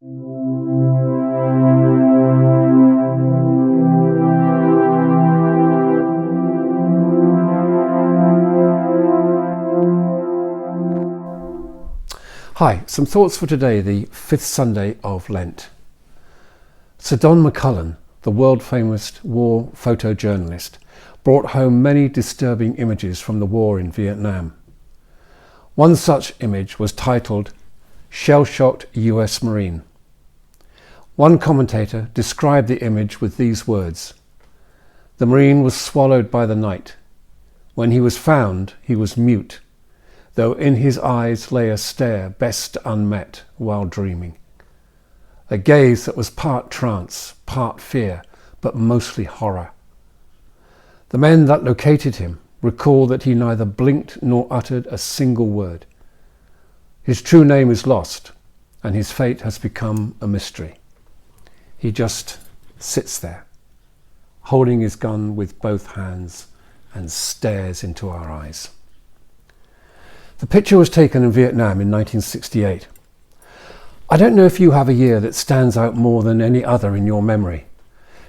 Hi, some thoughts for today, the Fifth Sunday of Lent. Sir Don McCullum, the world-famous war photojournalist, brought home many disturbing images from the war in Vietnam. One such image was titled "Shell-Shocked US Marine." One commentator described the image with these words: "The Marine was swallowed by the night. When he was found, he was mute, though in his eyes lay a stare best unmet while dreaming. A gaze that was part trance, part fear, but mostly horror. The men that located him recall that he neither blinked nor uttered a single word. His true name is lost, and his fate has become a mystery. He just sits there, holding his gun with both hands, and stares into our eyes." The picture was taken in Vietnam in 1968. I don't know if you have a year that stands out more than any other in your memory.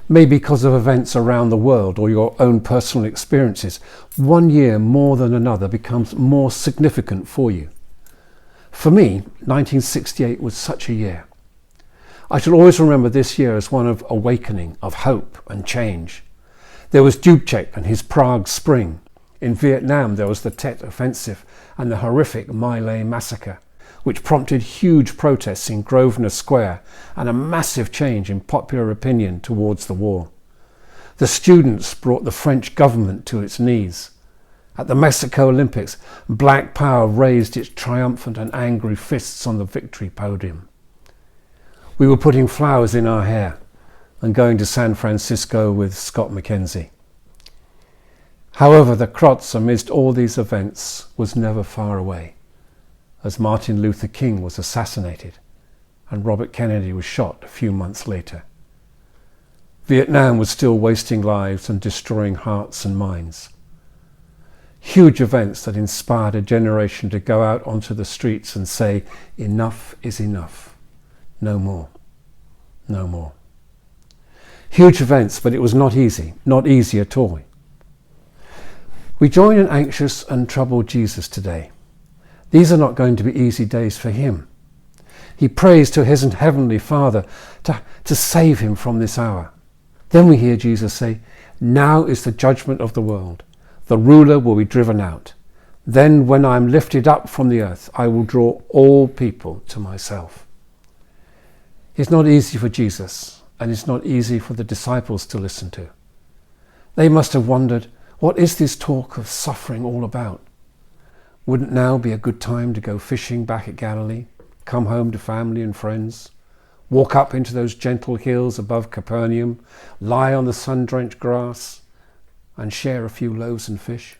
Maybe because of events around the world or your own personal experiences, one year more than another becomes more significant for you. For me, 1968 was such a year. I shall always remember this year as one of awakening, of hope and change. There was Dubček and his Prague Spring. In Vietnam there was the Tet Offensive and the horrific My Lai massacre, which prompted huge protests in Grosvenor Square and a massive change in popular opinion towards the war. The students brought the French government to its knees. At the Mexico Olympics, Black Power raised its triumphant and angry fists on the victory podium. We were putting flowers in our hair and going to San Francisco with Scott McKenzie. However, the cross amidst all these events was never far away, as Martin Luther King was assassinated and Robert Kennedy was shot a few months later. Vietnam was still wasting lives and destroying hearts and minds. Huge events that inspired a generation to go out onto the streets and say, "Enough is enough. No more. No more." Huge events, but it was not easy at all. We join an anxious and troubled Jesus today. These are not going to be easy days for him. He prays to his heavenly Father to save him from this hour. Then we hear Jesus say, "Now is the judgment of the world. The ruler will be driven out. Then when I am lifted up from the earth, I will draw all people to myself." It's not easy for Jesus, and it's not easy for the disciples to listen to. They must have wondered, what is this talk of suffering all about? Wouldn't now be a good time to go fishing back at Galilee, come home to family and friends, walk up into those gentle hills above Capernaum, lie on the sun-drenched grass, and share a few loaves and fish?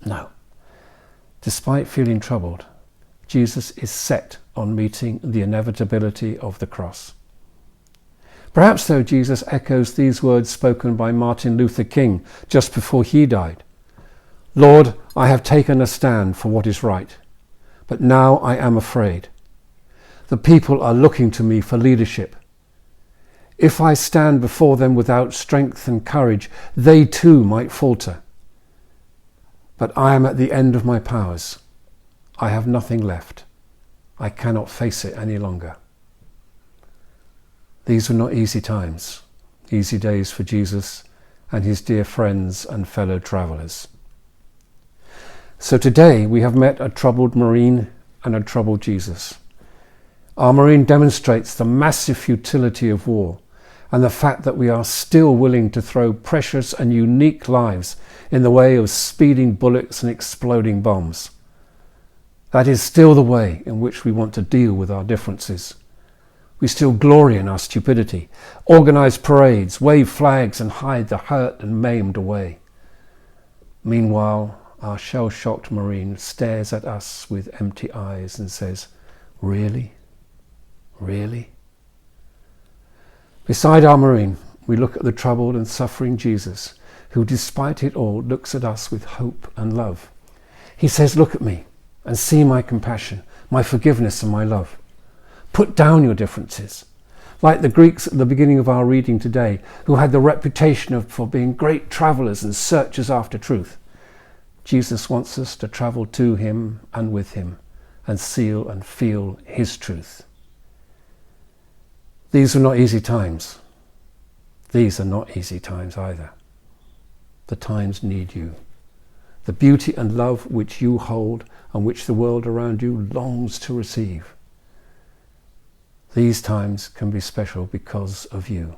No. Despite feeling troubled, Jesus is set on meeting the inevitability of the cross. Perhaps, though, Jesus echoes these words spoken by Martin Luther King just before he died. "Lord, I have taken a stand for what is right, but now I am afraid. The people are looking to me for leadership. If I stand before them without strength and courage, they too might falter. But I am at the end of my powers. I have nothing left. I cannot face it any longer." These were not easy times, easy days for Jesus and his dear friends and fellow travellers. So today we have met a troubled Marine and a troubled Jesus. Our Marine demonstrates the massive futility of war and the fact that we are still willing to throw precious and unique lives in the way of speeding bullets and exploding bombs. That is still the way in which we want to deal with our differences. We still glory in our stupidity, organise parades, wave flags and hide the hurt and maimed away. Meanwhile, our shell-shocked Marine stares at us with empty eyes and says, "Really? Really?" Beside our Marine, we look at the troubled and suffering Jesus, who despite it all looks at us with hope and love. He says, "Look at me and see my compassion, my forgiveness and my love. Put down your differences. Like the Greeks at the beginning of our reading today, who had the reputation for being great travellers and searchers after truth. Jesus wants us to travel to him and with him and seal and feel his truth. These are not easy times. These are not easy times either. The times need you. The beauty and love which you hold and which the world around you longs to receive. These times can be special because of you.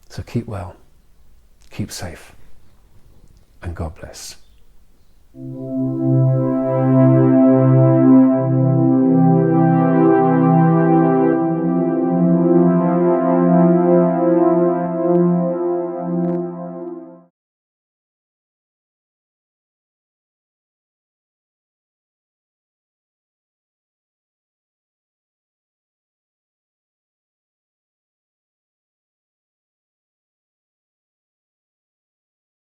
So keep well, keep safe, and God bless.